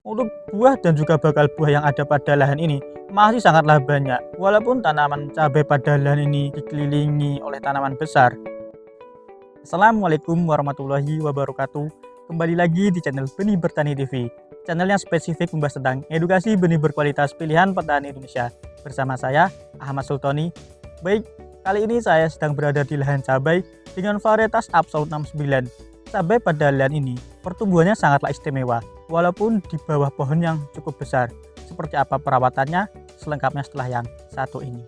Untuk buah dan juga bakal buah yang ada pada lahan ini masih sangatlah banyak. Walaupun tanaman cabai pada lahan ini dikelilingi oleh tanaman besar. Assalamualaikum warahmatullahi wabarakatuh. Kembali lagi di channel Benih Bertani TV. Channel yang spesifik membahas tentang edukasi benih berkualitas pilihan petani Indonesia. Bersama saya, Ahmad Sultoni. Baik, kali ini saya sedang berada di lahan cabai dengan varietas Absolut 69. Cabai pada lahan ini pertumbuhannya sangatlah istimewa, walaupun di bawah pohon yang cukup besar. Seperti apa perawatannya? Selengkapnya setelah yang satu ini.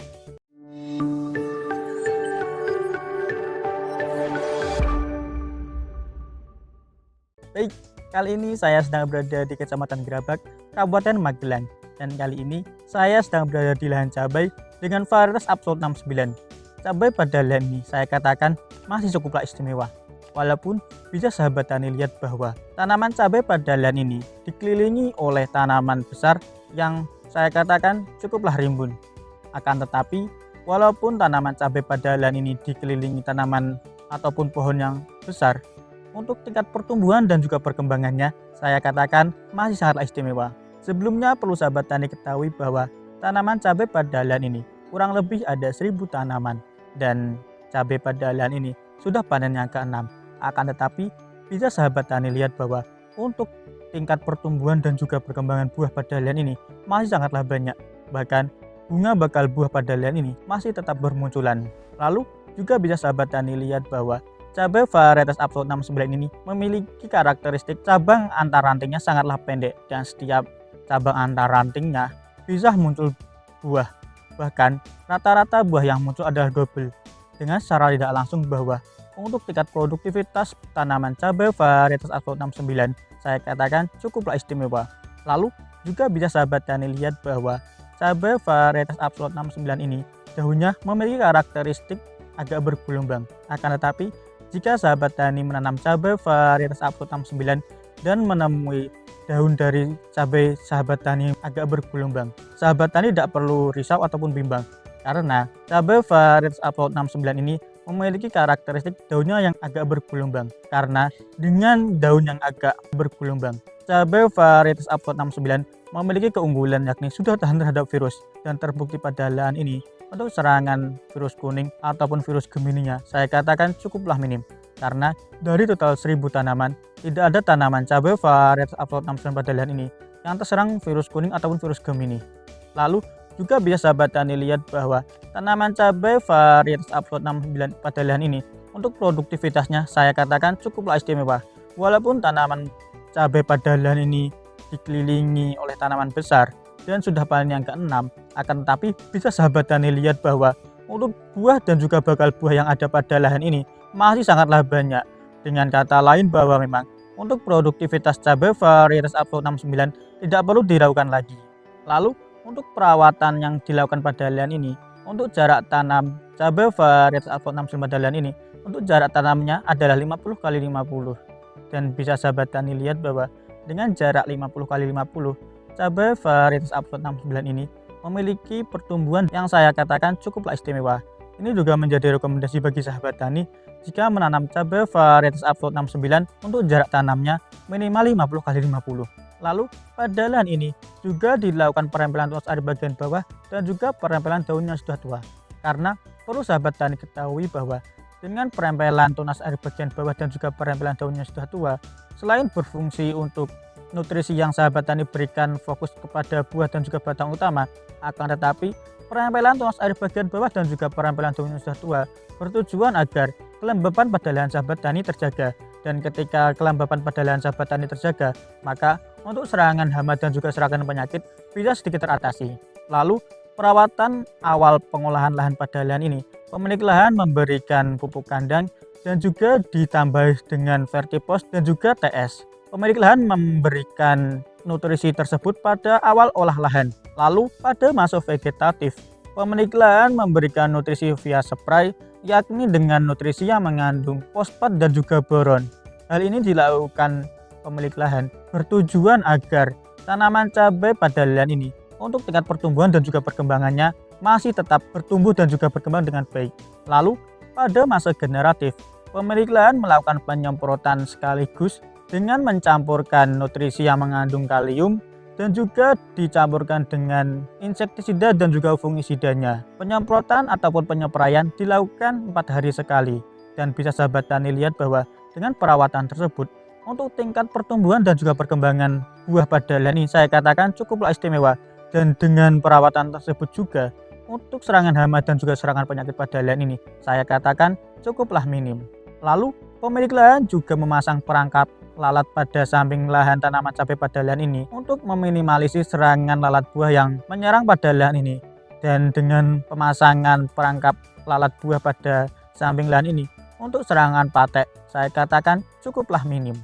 Baik, kali ini saya sedang berada di Kecamatan Gerabak, Kabupaten Magelang. Dan kali ini saya sedang berada di lahan cabai dengan varietas Absolut 69. Cabai pada lahan ini saya katakan masih cukuplah istimewa. Walaupun bisa sahabat tani lihat bahwa tanaman cabai pada lahan ini dikelilingi oleh tanaman besar yang saya katakan cukuplah rimbun. Akan tetapi, walaupun tanaman cabai pada lahan ini dikelilingi tanaman ataupun pohon yang besar, untuk tingkat pertumbuhan dan juga perkembangannya saya katakan masih sangatlah istimewa. Sebelumnya perlu sahabat tani ketahui bahwa tanaman cabai pada lahan ini kurang lebih ada 1000 tanaman dan cabai pada lahan ini sudah panen yang ke-6. Akan tetapi bisa sahabat tani lihat bahwa untuk tingkat pertumbuhan dan juga perkembangan buah pada lahan ini masih sangatlah banyak. Bahkan bunga bakal buah pada lahan ini masih tetap bermunculan. Lalu juga bisa sahabat tani lihat bahwa cabai varietas Absolut 69 ini memiliki karakteristik cabang antar rantingnya sangatlah pendek dan setiap cabang antar rantingnya bisa muncul buah. Bahkan rata-rata buah yang muncul adalah double. Dengan secara tidak langsung bahwa untuk tingkat produktivitas tanaman cabai varietas Absolut 69 saya katakan cukuplah istimewa. Lalu juga bisa sahabat tani lihat bahwa cabai varietas Absolut 69 ini daunnya memiliki karakteristik agak bergelombang. Akan tetapi jika sahabat tani menanam cabai varietas Absolut 69 dan menemui daun dari cabai sahabat tani agak bergelombang, sahabat tani tidak perlu risau ataupun bimbang. Karena cabai varietas Absolut 69 ini memiliki karakteristik daunnya yang agak bergelombang. Karena dengan daun yang agak bergelombang, cabai varietas Absolut 69 memiliki keunggulan yakni sudah tahan terhadap virus dan terbukti pada lahan ini untuk serangan virus kuning ataupun virus Gemininya saya katakan cukuplah minim. Karena dari total 1000 tanaman tidak ada tanaman cabai varietas Absolut 69 pada lahan ini yang terserang virus kuning ataupun virus Gemini. Lalu juga bisa sahabat tani lihat bahwa tanaman cabai varietas Absolut 69 pada lahan ini untuk produktivitasnya saya katakan cukuplah istimewa. Walaupun tanaman cabai pada lahan ini dikelilingi oleh tanaman besar dan sudah panen yang ke-6, akan tetapi bisa sahabat tani lihat bahwa untuk buah dan juga bakal buah yang ada pada lahan ini masih sangatlah banyak. Dengan kata lain bahwa memang untuk produktivitas cabai varietas Absolut 69 tidak perlu diragukan lagi. Lalu untuk perawatan yang dilakukan pada lahan ini, untuk jarak tanam cabai varietas Absolut 69 pada lahan ini, untuk jarak tanamnya adalah 50 x 50. Dan bisa sahabat tani lihat bahwa dengan jarak 50 x 50, cabai varietas Absolut 69 ini memiliki pertumbuhan yang saya katakan cukuplah istimewa. Ini juga menjadi rekomendasi bagi sahabat tani jika menanam cabai varietas Absolut 69 untuk jarak tanamnya minimal 50 x 50. Lalu pada lahan ini juga dilakukan perempelan tunas air bagian bawah dan juga perempelan daun yang sudah tua. Karena perlu sahabat tani ketahui bahwa dengan perempelan tunas air bagian bawah dan juga perempelan daun yang sudah tua, selain berfungsi untuk nutrisi yang sahabat tani berikan fokus kepada buah dan juga batang utama, akan tetapi perempelan tunas air bagian bawah dan juga perempelan daun yang sudah tua bertujuan agar kelembapan pada lahan sahabat tani terjaga. Dan ketika kelembapan pada lahan sahabat tani terjaga, maka untuk serangan hama dan juga serangan penyakit bisa sedikit teratasi. Lalu perawatan awal pengolahan lahan pada lahan ini, pemilik lahan memberikan pupuk kandang dan juga ditambah dengan vertipos dan juga TS. Pemilik lahan memberikan nutrisi tersebut pada awal olah lahan. Lalu pada masa vegetatif, pemilik lahan memberikan nutrisi via spray, yakni dengan nutrisi yang mengandung fosfat dan juga boron. Hal ini dilakukan pemilik lahan bertujuan agar tanaman cabai pada lahan ini untuk tingkat pertumbuhan dan juga perkembangannya masih tetap bertumbuh dan juga berkembang dengan baik. Lalu pada masa generatif, pemilik lahan melakukan penyemprotan sekaligus dengan mencampurkan nutrisi yang mengandung kalium dan juga dicampurkan dengan insektisida dan juga fungisidanya. Penyemprotan ataupun penyepraian dilakukan 4 hari sekali, dan bisa sahabat tani lihat bahwa dengan perawatan tersebut untuk tingkat pertumbuhan dan juga perkembangan buah pada lahan ini saya katakan cukuplah istimewa, dan dengan perawatan tersebut juga untuk serangan hama dan juga serangan penyakit pada lahan ini saya katakan cukuplah minim. Lalu pemilik lahan juga memasang perangkap lalat pada samping lahan tanaman cabai pada lahan ini untuk meminimalisir serangan lalat buah yang menyerang pada lahan ini. Dan dengan pemasangan perangkap lalat buah pada samping lahan ini untuk serangan patek saya katakan cukuplah minim.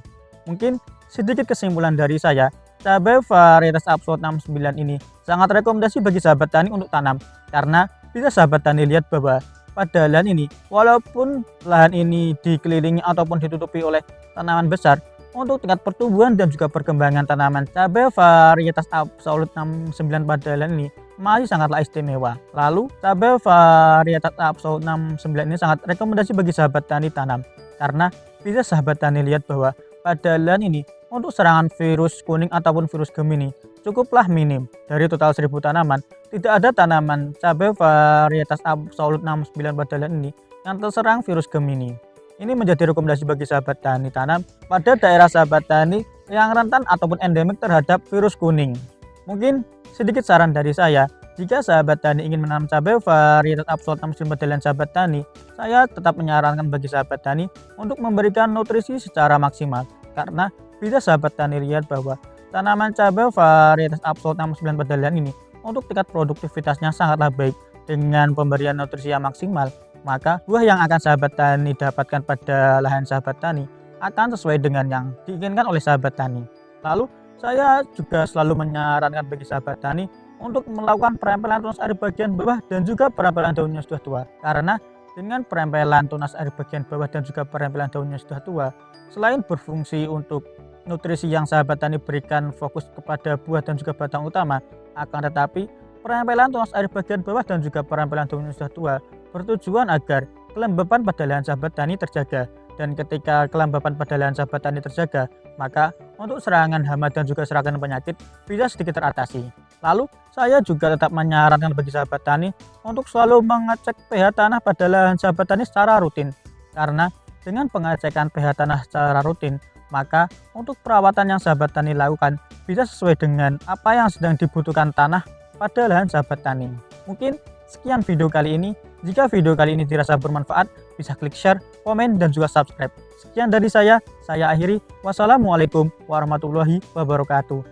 Mungkin sedikit kesimpulan dari saya, cabai varietas Absolut 69 ini sangat rekomendasi bagi sahabat tani untuk tanam, karena bisa sahabat tani lihat bahwa pada lahan ini walaupun lahan ini dikelilingi ataupun ditutupi oleh tanaman besar, untuk tingkat pertumbuhan dan juga perkembangan tanaman cabai varietas Absolut 69 pada lahan ini masih sangatlah istimewa. Lalu cabai varietas Absolut 69 ini sangat rekomendasi bagi sahabat tani tanam, karena bisa sahabat tani lihat bahwa pada lahan ini untuk serangan virus kuning ataupun virus Gemini cukuplah minim. Dari total 1000 tanaman, tidak ada tanaman cabai varietas Absolut 69 pada lahan ini yang terserang virus Gemini. Ini menjadi rekomendasi bagi sahabat tani tanam pada daerah sahabat tani yang rentan ataupun endemik terhadap virus kuning. Mungkin sedikit saran dari saya, jika sahabat tani ingin menanam cabai varietas Absolut 69 pada lahan sahabat tani, saya tetap menyarankan bagi sahabat tani untuk memberikan nutrisi secara maksimal, karena bisa sahabat tani lihat bahwa tanaman cabai varietas Absolut 69 pada lahan ini untuk tingkat produktivitasnya sangatlah baik. Dengan pemberian nutrisi yang maksimal, maka buah yang akan sahabat tani dapatkan pada lahan sahabat tani akan sesuai dengan yang diinginkan oleh sahabat tani. Lalu saya juga selalu menyarankan bagi sahabat tani untuk melakukan perempelan tunas air bagian bawah dan juga perempelan daunnya sudah tua, karena dengan perempelan tunas air bagian bawah dan juga perempelan daunnya sudah tua, selain berfungsi untuk nutrisi yang sahabat tani berikan fokus kepada buah dan juga batang utama, akan tetapi perempelan tunas air bagian bawah dan juga perempelan daunnya sudah tua bertujuan agar kelembapan pada lahan sahabat tani terjaga, dan ketika kelembapan pada lahan sahabat tani terjaga, maka untuk serangan hama dan juga serangan penyakit bisa sedikit teratasi. Lalu saya juga tetap menyarankan bagi sahabat tani untuk selalu mengecek pH tanah pada lahan sahabat tani secara rutin, karena dengan pengecekan pH tanah secara rutin, maka untuk perawatan yang sahabat tani lakukan bisa sesuai dengan apa yang sedang dibutuhkan tanah pada lahan sahabat tani. Mungkin sekian video kali ini. Jika video kali ini dirasa bermanfaat, bisa klik share, komen, dan juga subscribe. Sekian dari saya akhiri. Wassalamualaikum warahmatullahi wabarakatuh.